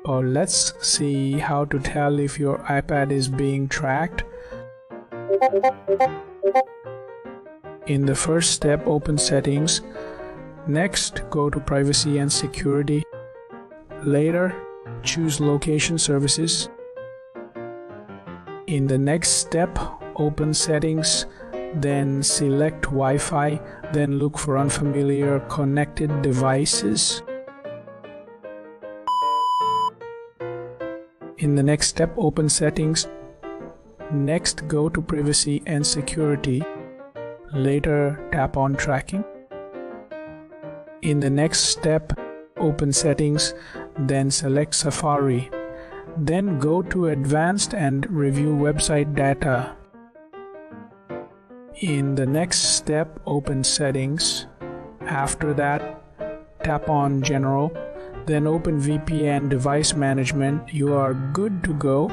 Let's see how to tell if your iPad is being tracked. In the first step, open Settings. Next, go to Privacy and Security. Later, choose Location Services. In the next step, open Settings, then select Wi-Fi, then look for unfamiliar connected devices. In the next step, open Settings. Next, go to Privacy and Security. Later, tap on Tracking. In the next step, open Settings, then select Safari. Then go to Advanced and review website data. In the next step, open Settings. After that, tap on General. Then open VPN Device Management. You are good to go.